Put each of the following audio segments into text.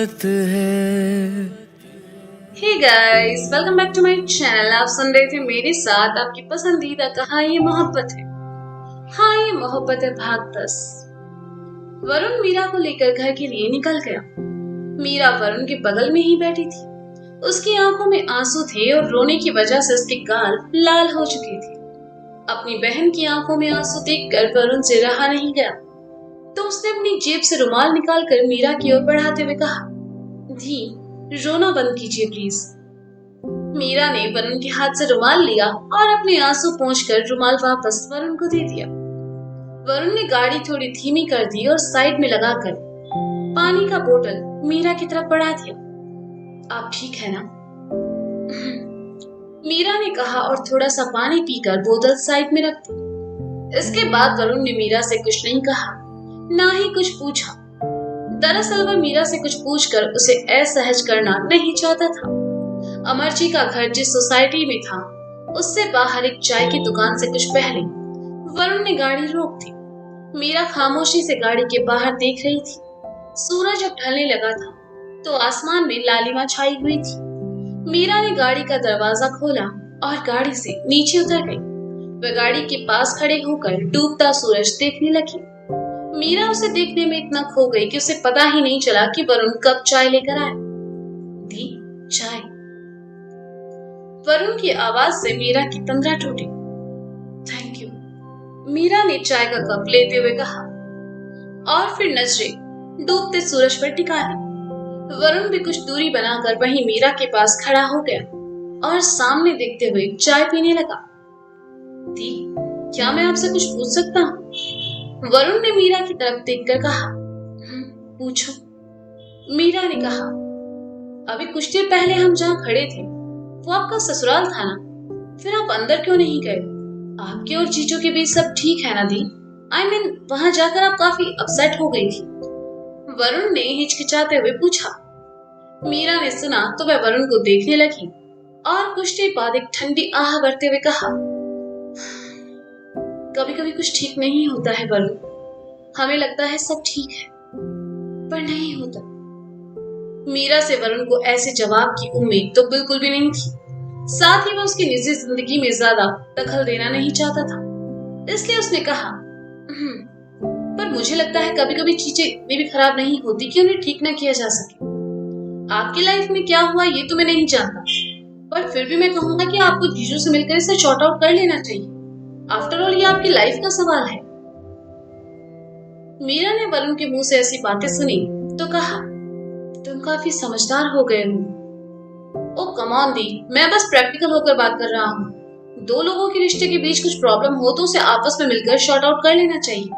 मोहब्बत है। Hey guys, welcome back to my channel. आप सुन रहे थे मेरे साथ आपकी पसंदीदा कहानी ये मोहब्बत है। हाँ, ये मोहब्बत है भाग 10। वरुण मीरा को लेकर घर के लिए निकल गया। मीरा वरुण के बगल में ही बैठी थी। उसकी आंखों में आंसू थे और रोने की वजह से उसके गाल लाल हो चुके थे। अपनी बहन की आंखों में आंसू देखकर वरुण से रहा नहीं गया, तो उसने अपनी जेब से रुमाल निकालकर मीरा की ओर बढ़ाते हुए कहा, धी, रोना बंद कीजिए प्लीज। मीरा ने वरुण के हाथ से रुमाल लिया और अपने आंसू पोंछकर रुमाल वापस वरुण को दे दिया। वरुण ने गाड़ी थोड़ी धीमी कर दी और साइड में लगाकर पानी का बोतल मीरा की तरफ बढ़ा दिया। आप ठीक है ना? मीरा ने कहा और थोड़ा सा पानी पीकर बोतल साइड में रख दी। इसके बाद वरुण ने मीरा से कुछ नहीं कहा, ना ही कुछ पूछा। दरअसल वह मीरा से कुछ पूछकर उसे असहज करना नहीं चाहता था। अमरजी का घर जिस सोसाइटी में था, उससे बाहर एक चाय की दुकान से कुछ पहले वरुण ने गाड़ी रोक दी। मीरा खामोशी से गाड़ी के बाहर देख रही थी। सूरज अब ढलने लगा था, तो आसमान में लालिमा छाई हुई थी। मीरा ने गाड़ी का दरवाजा खोला और गाड़ी से नीचे उतर गई। वह गाड़ी के पास खड़े होकर डूबता सूरज देखने लगी। मीरा उसे देखने में इतना खो गई कि उसे पता ही नहीं चला कि वरुण कब चाय लेकर आया। दी, चाय। वरुण की आवाज से मीरा की तंद्रा टूटी। थैंक यू, मीरा ने चाय का कप लेते हुए कहा और फिर नजरें डूबते सूरज पर टिका ली। वरुण भी कुछ दूरी बनाकर वहीं मीरा के पास खड़ा हो गया और सामने देखते हुए चाय पीने लगा। दी, क्या मैं आपसे कुछ पूछ सकता हूँ? वरुण ने मीरा की तरफ देखकर कहा। पूछो। मीरा ने कहा, अभी कुछ देर पहले हम जहाँ खड़े थे वो आपका ससुराल था ना? फिर आप अंदर क्यों नहीं गए? आपके और जीजू के बीच सब ठीक है ना दी? आई मीन, वहां जाकर आप काफी अपसेट हो गई थी। वरुण ने हिचकिचाते हुए पूछा। मीरा ने सुना तो वह वरुण को देखने लगी और कुछ देर बाद एक ठंडी आह भरते हुए कहा, कभी कभी कुछ ठीक नहीं होता है वरुण। हमें लगता है सब ठीक है, पर नहीं होता। मीरा से वरुण को ऐसे जवाब की उम्मीद तो बिल्कुल भी नहीं थी। साथ ही वह उसकी निजी जिंदगी में ज्यादा दखल देना नहीं चाहता था, इसलिए उसने कहा, पर मुझे लगता है कभी कभी चीजें भी खराब नहीं होती कि उन्हें ठीक ना किया जा सके। आपकी लाइफ में क्या हुआ ये तो मैं नहीं जानता, पर फिर भी मैं कहूंगा कि आपको जीजू से मिलकर इसे शॉर्ट आउट कर लेना चाहिए। आफ्टर ऑल ये आपकी लाइफ का सवाल है। मीरा ने वरुण के मुंह से ऐसी बातें सुनी तो कहा, तुम काफी समझदार हो गए हो। ओ कम ऑन दी, मैं बस प्रैक्टिकल होकर बात कर रहा हूँ। दो लोगों के रिश्ते के बीच कुछ प्रॉब्लम हो तो उसे आपस में मिलकर शॉर्ट आउट कर लेना चाहिए,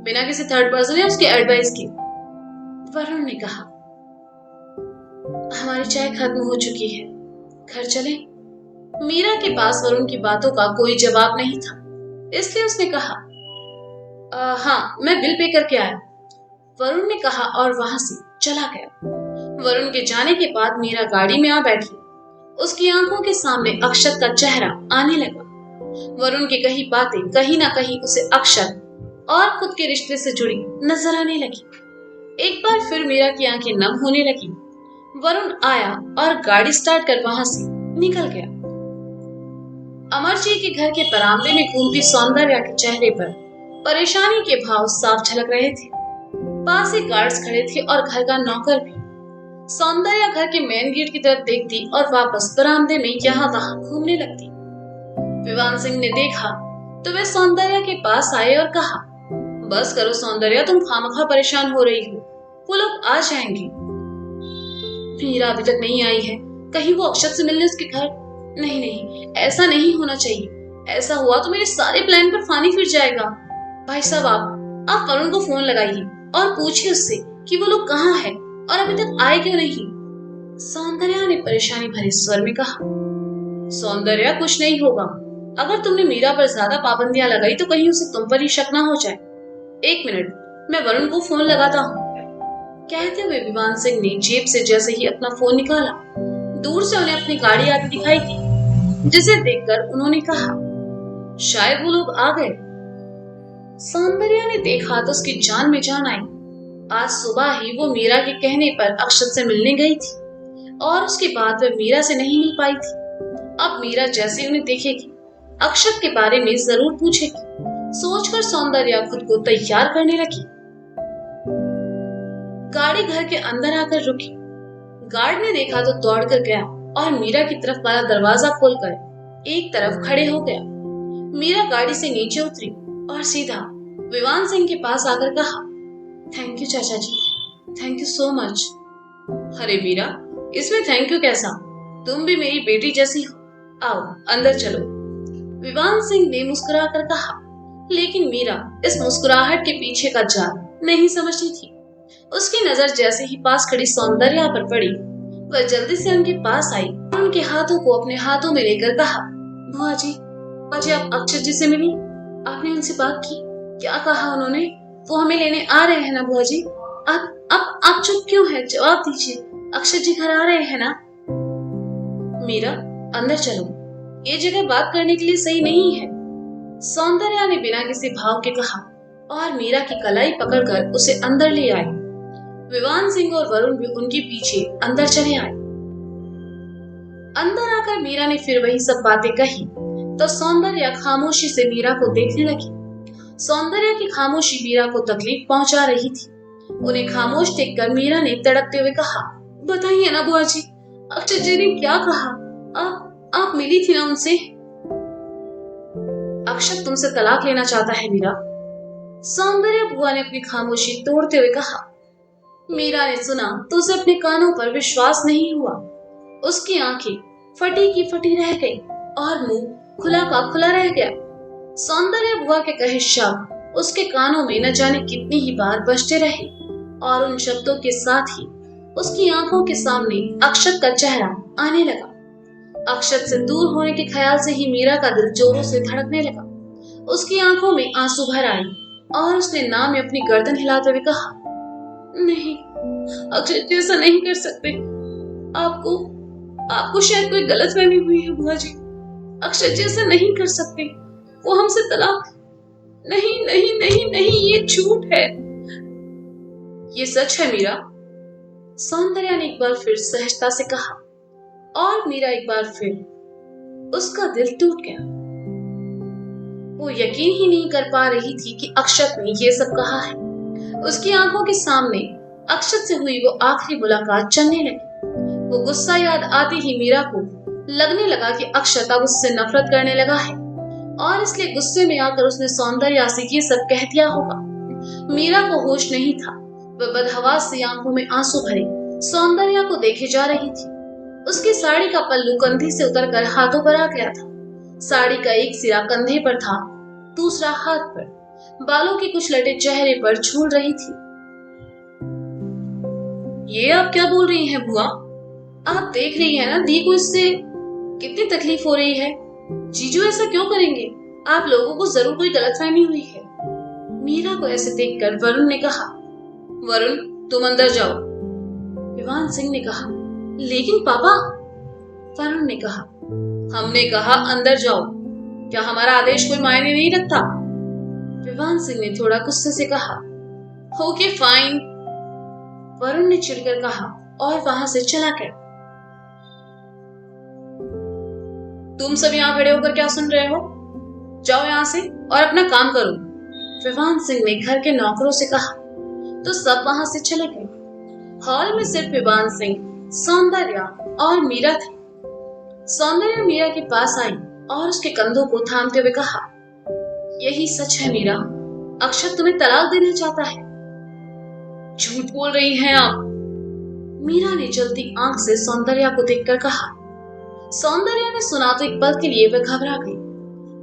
बिना किसी थर्ड पर्सन या उसकी एडवाइस के। वरुण ने कहा, हमारी चाय खत्म हो चुकी है, घर चले? मीरा के पास वरुण की बातों का कोई जवाब नहीं था, इसलिए उसने कहा, हाँ, मैं बिल पे करके आया। वरुण ने कहा और वहां से चला गया। वरुण के जाने के बाद मीरा गाड़ी में आ बैठी। उसकी आंखों के सामने अक्षत का चेहरा आने लगा। वरुण की कही बातें कहीं ना कहीं उसे अक्षत और खुद के रिश्ते से जुड़ी नजर आने लगी। एक बार फिर मीरा की आंखें नम होने लगी। वरुण आया और गाड़ी स्टार्ट कर वहां से निकल गया। अमरजी के घर के बरामदे में घूमती सौंदर्या के चेहरे पर परेशानी के भाव साफ झलक रहे थे। पास ही गार्ड्स खड़े थे और घर का नौकर भी। सौंदर्या घर के मेन गेट की तरफ देखती और वापस बरामदे में यहाँ वहां घूमने लगती। विवान सिंह ने देखा तो वे सौंदर्या के पास आए और कहा, बस करो सौंदर्या, तुम खामखा परेशान हो रही हो, वो लोग आ जाएंगे। मीरा अभी तक नहीं आई है, कहीं वो अक्षत से मिलने उसके घर? नहीं नहीं, ऐसा नहीं होना चाहिए। ऐसा हुआ तो मेरे सारे प्लान पर पानी फिर जाएगा। भाई साहब, आप वरुण को फोन लगाइए और पूछिए उससे कि वो लोग कहाँ हैं और अभी तक आए क्यों नहीं। सौंदर्या ने परेशानी भरे स्वर में कहा। सौंदर्या, कुछ नहीं होगा। अगर तुमने मीरा पर ज्यादा पाबंदियां लगाई तो कहीं उसे तुम पर ही शक ना हो जाए। एक मिनट, मैं वरुण को फोन लगाता हूँ। कहते हुए विवान सिंह ने जेब से जैसे ही अपना फोन निकाला, दूर से उन्हें अपनी गाड़ी आती दिखाई दी, जिसे देखकर उन्होंने कहा, शायद वो लोग आ गए। सौंदर्या ने देखा तो उसकी जान में जान आई। आज सुबह ही वो मीरा के कहने पर अक्षत से मिलने गई थी और उसके बाद वह मीरा से नहीं मिल पाई थी। अब मीरा जैसे उन्हें देखेगी अक्षत के बारे में जरूर पूछेगी। सोचकर सौंदर्या खुद को तैयार करने लगी। गाड़ी घर के अंदर आकर रुकी। गार्ड ने देखा तो दौड़कर गया और मीरा की तरफ वाला दरवाजा खोलकर एक तरफ खड़े हो गया। मीरा गाड़ी से नीचे उतरी और सीधा विवान सिंह के पास आकर कहा, थैंक यू चाचा जी, थैंक यू सो मच। अरे मीरा, इसमें थैंक यू कैसा, तुम भी मेरी बेटी जैसी हो, आओ अंदर चलो, विवान सिंह ने मुस्कुराकर कहा। लेकिन मीरा इस मुस्कुराहट के पीछे का जाल नहीं समझती थी। उसकी नजर जैसे ही पास खड़ी सौंदर्या पर पड़ी, वह जल्दी से उनके पास आई और उनके हाथों को अपने हाथों में लेकर कहा, बुआ जी आप अक्षत जी से मिली? आपने उनसे बात की? क्या कहा उन्होंने? वो हमें लेने आ रहे हैं ना बुआ जी? आप चुप क्यों है? जवाब दीजिए, अक्षत जी घर आ रहे हैं ना? मीरा, अंदर चलो, ये जगह बात करने के लिए सही नहीं है, सौंदर्या ने बिना किसी भाव के कहा और मीरा की कलाई पकड़कर उसे अंदर ले आई। विवान सिंह और वरुण भी उनके पीछे अंदर चले आए। अंदर आकर मीरा ने फिर वही सब बातें कही तो सौंदर्या खामोशी से मीरा को देखने लगी। सौंदर्या की खामोशी मीरा को तकलीफ पहुंचा रही थी। उन्हें खामोश देखकर मीरा ने तड़पते हुए कहा, बताइए ना बुआ जी, अक्षत जी ने क्या कहा? आप मिली थी ना उनसे? अक्षत तुमसे तलाक लेना चाहता है मीरा, सौंदर्या बुआ ने अपनी खामोशी तोड़ते हुए कहा। मीरा ने सुना तो उसे अपने कानों पर विश्वास नहीं हुआ। उसकी आंखें फटी की फटी रह गई और मुंह खुला का खुला रह गया। सौंदर्या बुआ के कहे शब्द उसके कानों में न जाने कितनी ही बार बजते रहे और उन शब्दों के साथ ही उसकी आंखों के सामने अक्षत का चेहरा आने लगा। अक्षत से दूर होने के ख्याल से ही मीरा का दिल जोरों से धड़कने लगा। उसकी आंखों में आंसू भर आए और उसने नाम में अपनी गर्दन हिलाते हुए कहा, नहीं अक्षत जी ऐसा नहीं कर सकते, आपको शायद कोई गलतफहमी हुई है बुआ जी, अक्षत जी ऐसा नहीं कर सकते, वो हमसे तलाक नहीं नहीं नहीं नहीं, ये झूठ है, ये सच है मीरा, सौंदर्या ने एक बार फिर सहजता से कहा और मीरा एक बार फिर उसका दिल टूट गया। वो यकीन ही नहीं कर पा रही थी कि अक्षत ने ये सब कहा है। उसकी आंखों के सामने अक्षत से हुई वो आखिरी मुलाकात चलने लगी। वो गुस्सा याद आते ही मीरा को लगने लगा कि अक्षत अब उससे नफरत करने लगा है और इसलिए गुस्से में आकर उसने सौंदर्या से ये सब कह दिया होगा। मीरा को होश नहीं था। वह बदहवास से आंखों में आंसू भरे सौंदर्या को देखे जा रही थी। उसकी साड़ी का पल्लू कंधे से उतरकर हाथों पर आ गया था। साड़ी का एक सिरा कंधे पर था, दूसरा हाथ पर। बालों की कुछ लटें चेहरे पर झूल रही थी। ये आप क्या बोल रही हैं बुआ? आप देख रही हैं ना दी को इससे कितनी तकलीफ हो रही है। जीजू ऐसा क्यों करेंगे? आप लोगों को जरूर कोई गलतफहमी हुई है। मीरा को ऐसे देखकर वरुण ने कहा, वरुण तुम अंदर जाओ। विवान सिंह ने कहा, लेकिन पापा, वरुण ने कहा, हमने कहा अंदर जाओ, क्या हमारा आदेश कोई मायने नहीं रखता? विवान सिंह ने थोड़ा गुस्से से कहा, ओके फाइन, वरुण ने चिढ़कर कहा और वहां से चला गया। तुम सब यहाँ खड़े होकर क्या सुन रहे हो? जाओ यहाँ से और अपना काम करो, विवान सिंह ने घर के नौकरों से कहा। तो सब वहां से चले गए। हॉल में सिर्फ विवान सिंह, सौंदर्या और मीरा थी। सौंदर्या मीरा के पास आई और उसके कंधों को थामते हुए कहा, यही सच है मीरा, अक्षत तुम्हें तलाक देना चाहता है। झूठ बोल रही हैं आप, मीरा ने जलती आंख से सौंदर्या को देखकर कहा। सौंदर्या ने सुना तो एक पल के लिए वह घबरा गई,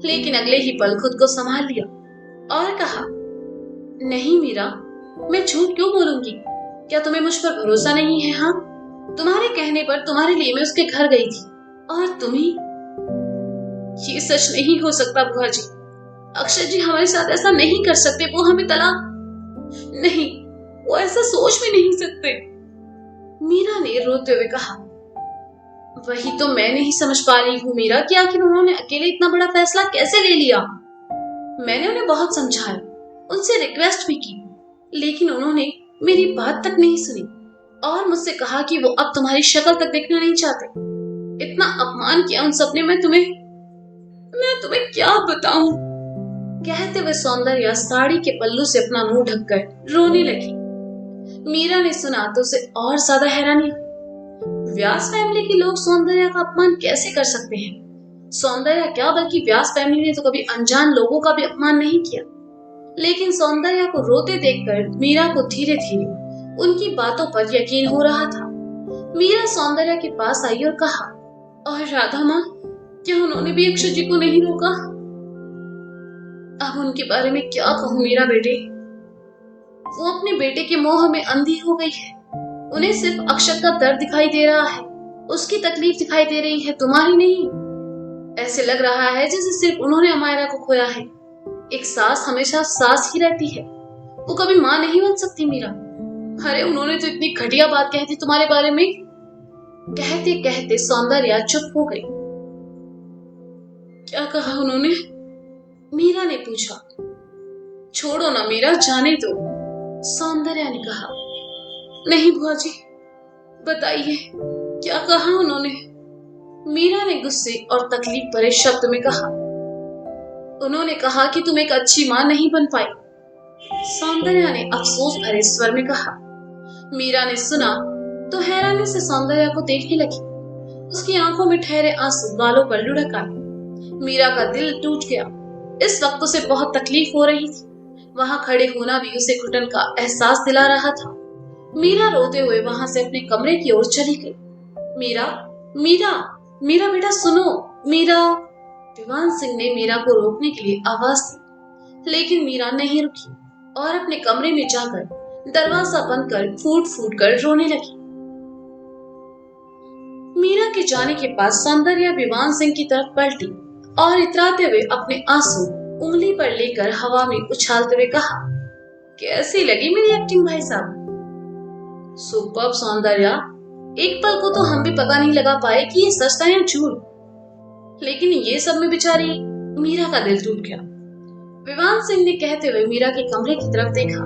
लेकिन अगले ही पल खुद को संभाल लिया और कहा, नहीं मीरा, मैं झूठ क्यों बोलूंगी? क्या तुम्हें मुझ पर भरोसा नहीं है? हाँ, तुम्हारे कहने पर तुम्हारे लिए मैं उसके घर गई थी और तुम्ही, ये सच नहीं हो सकता बुआ जी, अक्षय जी हमारे साथ ऐसा नहीं कर सकते, वो हमें तलाक नहीं, वो ऐसा सोच भी नहीं सकते, मीरा ने रोते हुए कहा। वही तो मैं नहीं समझ पा रही हूँ मीरा कि आखिर उन्होंने अकेले इतना बड़ा फैसला कैसे ले लिया। मैंने उन्हें बहुत समझाया, उनसे रिक्वेस्ट भी की, लेकिन उन्होंने मेरी बात तक नहीं सुनी और मुझसे कहा कि वो अब तुम्हारी शक्ल तक देखना नहीं चाहते। इतना अपमान किया उन सबने, मैं तुम्हें क्या बताऊं। कहते हुए सौंदर्या साड़ी के पल्लू से अपना मुंह ढककर रोने लगी। मीरा ने सुना तो उसे और ज्यादा हैरानी हुई। व्यास फैमिली के लोग सौंदर्या का अपमान कैसे कर सकते हैं? सौंदर्या क्या, बल्कि व्यास फैमिली ने तो कभी अनजान लोगों का भी अपमान नहीं किया। लेकिन सौंदर्या को रोते देखकर मीरा को धीरे धीरे उनकी बातों पर यकीन हो रहा था। मीरा सौंदर्या के पास आई और कहा, और राधा माँ, क्या उन्होंने भी अक्षय जी को नहीं रोका? अब उनके बारे में क्या कहूँ मीरा बेटे। वो अपने बेटे के मोह में अंधी हो गई है। उन्हें सिर्फ अक्षत का दर्द दिखाई दे रहा है, उसकी तकलीफ दिखाई दे रही है, तुम्हारी नहीं। ऐसे लग रहा है जैसे सिर्फ उन्होंने अमायरा को खोया है। एक सास हमेशा सास ही रहती है, वो कभी माँ नहीं बन सकती मीरा। अरे उन्होंने तो इतनी घटिया बात कही थी तुम्हारे बारे में। कहते कहते सौंदर्या चुप हो गई। क्या कहा उन्होंने? मीरा ने पूछा। छोड़ो ना मीरा, जाने दो, सौंदर्या ने कहा। नहीं बुआ जी, बताइए क्या कहा उन्होंने? मीरा ने गुस्से और तकलीफ भरे शब्द में कहा। उन्होंने कहा कि तुम एक अच्छी मां नहीं बन पाई, सौंदर्या ने अफसोस भरे स्वर में कहा। मीरा ने सुना तो हैरानी से सौंदर्या को देखने लगी। उसकी आंखों में ठहरे आंसू गालों पर लुढ़क आए। मीरा का दिल टूट गया। इस वक्त उसे बहुत तकलीफ हो रही थी। वहां खड़े होना भी उसे घुटन का एहसास दिला रहा था। मीरा रोते हुए वहां से अपने कमरे की ओर चली गई। मीरा, मीरा, मीरा बेटा सुनो, मीरा। विवान सिंह ने मीरा को रोकने के लिए आवाज दी, लेकिन मीरा नहीं रुकी और अपने कमरे में जाकर दरवाजा बंद कर फूट फूट कर रोने लगी। मीरा के जाने के बाद सौंदर्या विवान सिंह की तरफ पलटी और इतराते हुए अपने आंसू उंगली पर लेकर हवा में उछालते हुए कहा, कैसी लगी मेरी एक्टिंग भाई साहब? सुपर्ब सौंदर्या, एक पल को तो हम भी पता नहीं लगा पाए कि ये सच था या झूठ। लेकिन ये सब में बेचारी मीरा का दिल टूट गया। विवान सिंह ने कहते हुए मीरा के कमरे की तरफ देखा।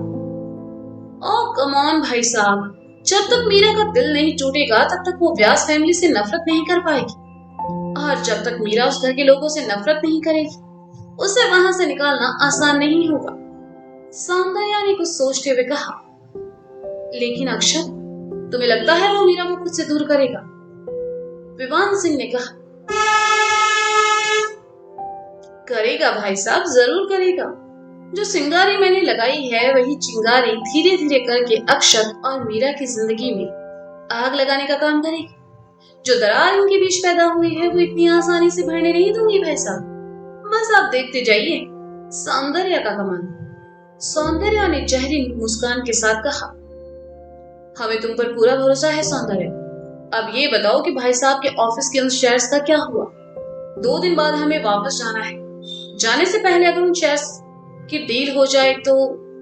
ओ कम ऑन भाई साहब, जब तक मीरा का दिल नहीं टूटेगा तब तक वो व्यास फैमिली से नफरत नहीं कर पाएगी, और जब तक मीरा उस घर के लोगों से नफरत नहीं करेगी उसे वहां से निकालना आसान नहीं होगा, सौंदर्या ने कुछ सोचते हुए कहा। लेकिन अक्षत, तुम्हें लगता है वो मीरा को खुद से दूर करेगा? विवान सिंह ने कहा। करेगा भाई साहब, जरूर करेगा। जो चिंगारी मैंने लगाई है वही चिंगारी धीरे धीरे करके अक्षत और मीरा की जिंदगी में आग लगाने का काम करेगी। जो दरार इनके बीच पैदा हुई है वो इतनी आसानी से भरने नहीं दूंगी भाई साहब। बस आप देखते जाइए। सौंदर्या का कमाल। सौंदर्या ने जहरी मुस्कान के साथ कहा। हमें तुम पर पूरा भरोसा है सौंदर्या। अब ये बताओ कि भाई साहब के ऑफिस के उन शेयर्स का क्या हुआ? 2 दिन बाद हमें वापस जाना है। जाने से पहले अगर उन शेयर्स की डील हो जाए तो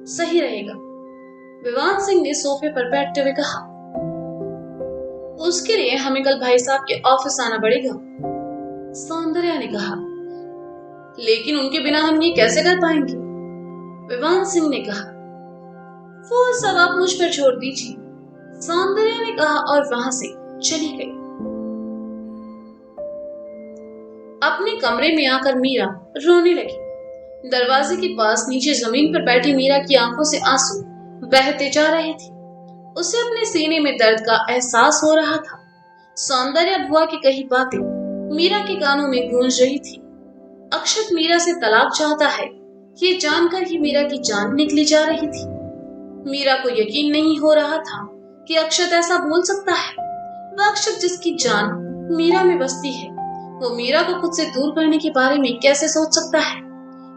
सही रहेगा, विवान सिंह ने सोफे पर बैठते हुए कहा। उसके लिए हमें कल भाई साहब के ऑफिस आना पड़ेगा, सौंदर्या ने कहा। लेकिन उनके बिना हम ये कैसे कर पाएंगे? विवान सिंह ने कहा। वो सब आप मुझ पर छोड़ दीजिए, सौंदर्या ने कहा और वहां से चली गई। अपने कमरे में आकर मीरा रोने लगी। दरवाजे के पास नीचे जमीन पर बैठी मीरा की आंखों से आंसू बहते जा रहे थे। उसे अपने सीने में दर्द का एहसास हो रहा था। सौंदर्या बुआ की कही बातें मीरा के कानों में गूंज रही थी। अक्षत मीरा से तलाक चाहता है, ये जानकर ही मीरा की जान निकली जा रही थी। मीरा को यकीन नहीं हो रहा था कि अक्षत ऐसा बोल सकता है। वह अक्षत जिसकी जान मीरा में बसती है, वो मीरा को खुद से दूर करने के बारे में कैसे सोच सकता है?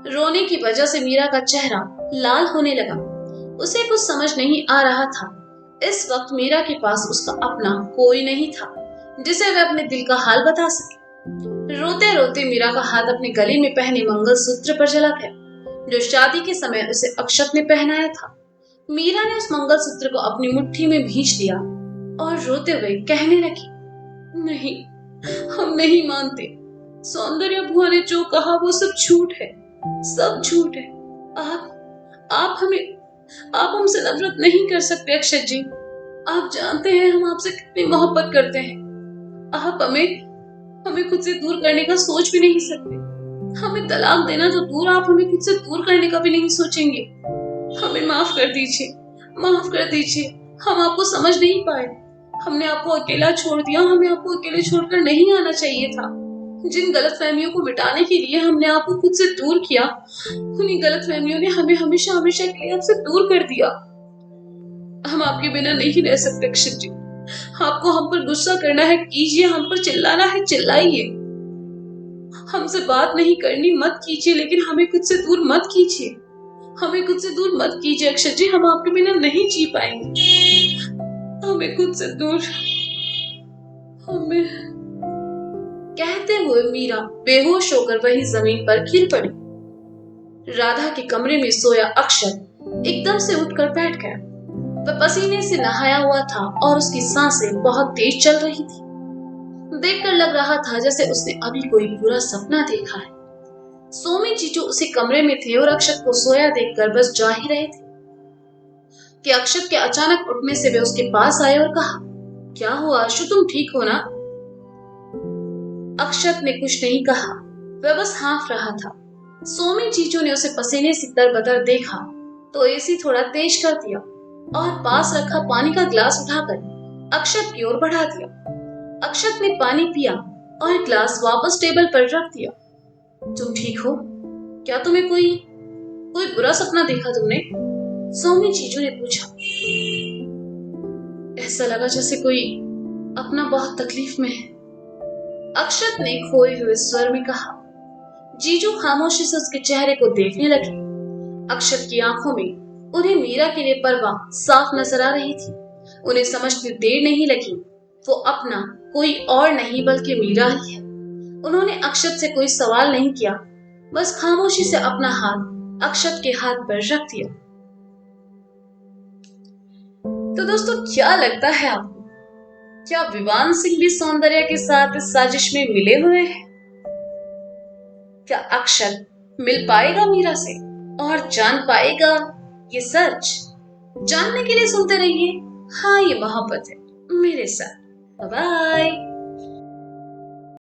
रोने की वजह से मीरा का चेहरा लाल होने लगा। उसे कुछ समझ नहीं आ रहा था। इस वक्त मीरा के पास उसका अपना कोई नहीं था जिसे वह अपने दिल का हाल बता सके। रोते रोते मीरा का हाथ अपने गले में पहने मंगलसूत्र पर चला गया, जो शादी के समय उसे अक्षत ने पहनाया था। मीरा ने उस मंगलसूत्र को अपनी मुट्ठी में भींच लिया और रोते हुए कहने लगी, नहीं, हम नहीं मानते। सौंदर्या बुआ ने जो कहा वो सब झूठ है, सब झूठ है। आप आप हमसे नफरत नहीं कर सकते अक्षत जी। आप जानते हैं हम आपसे कितनी मोहब्बत करते हैं। आप हमें हमें खुद से दूर करने का सोच भी नहीं सकते। हमें तलाक देना तो दूर, आप हमें खुद से दूर करने का भी नहीं सोचेंगे। हमें माफ कर दीजिए, माफ कर दीजिए। हम आपको समझ नहीं पाए। हमने आपको अकेला छोड़ दिया। हमें आपको अकेले छोड़कर नहीं आना चाहिए था। जिन गलतफहमियों को मिटाने के लिए हमने आपको खुद से दूर किया, उन्हीं गलतफहमियों ने हमें हमेशा हमेशा के लिए आपसे दूर कर दिया। हम आपके बिना नहीं रह सकते अक्षत जी। आपको हम पर गुस्सा करना है कीजिए, हम पर चिल्लाना है चिल्लाइए, हमसे बात नहीं करनी मत कीजिए, लेकिन हमें खुद से दूर मत कीजिए। हमें खुद से दूर मत कीजिए अक्षत जी। हम आपके बिना नहीं जी पाएंगे। हमें खुद से दूर, हमें। कहते हुए मीरा बेहोश होकर वही जमीन पर गिर पड़ी। राधा के कमरे में सोया अक्षत एकदम से उठकर बैठ गया। वह पसीने से नहाया हुआ था और उसकी सांसें बहुत तेज चल रही थी। देखकर लग रहा था जैसे उसने अभी कोई बुरा सपना देखा है। सोमी जीजू उसी कमरे में थे और अक्षत को सोया देखकर बस जा ही रहे थे कि अक्षत के अचानक उठने से वे उसके पास आए और कहा, क्या हुआ आशु, तुम ठीक हो ना? अक्षत ने कुछ नहीं कहा, वह बस हाँफ रहा था। सोमी जीजू ने उसे पसीने से तरबतर देखा तो एसी थोड़ा तेज कर दिया और पास रखा पानी का गिलास उठाकर अक्षत की ओर बढ़ा दिया। अक्षत ने पानी पिया और गिलास वापस टेबल पर रख दिया। तुम ठीक हो? क्या तुम्हें कोई कोई बुरा सपना देखा तुमने? सोमी जीजू ने पूछा। ऐसा लगा जैसे कोई अपना बहुत तकलीफ में है, अक्षत ने खोए हुए स्वर में कहा। जीजू खामोशी से उसके चेहरे को देखने लगे। अक्षत की आंखों में उन्हें मीरा के लिए परवाह साफ नजर आ रही थी। उन्हें समझने देर नहीं लगी, वो अपना कोई और नहीं बल्कि मीरा ही है। उन्होंने अक्षत से कोई सवाल नहीं किया, बस खामोशी से अपना हाथ अक्षत के हाथ पर रख दिया। तो दोस्तों, क्या लगता है आपको, क्या विवान सिंह भी सौंदर्य के साथ इस साजिश में मिले हुए हैं? क्या अक्षत मिल पाएगा मीरा से और जान पाएगा ये सच? जानने के लिए सुनते रहिए हाँ ये मोहब्बत है मेरे साथ। Bye bye.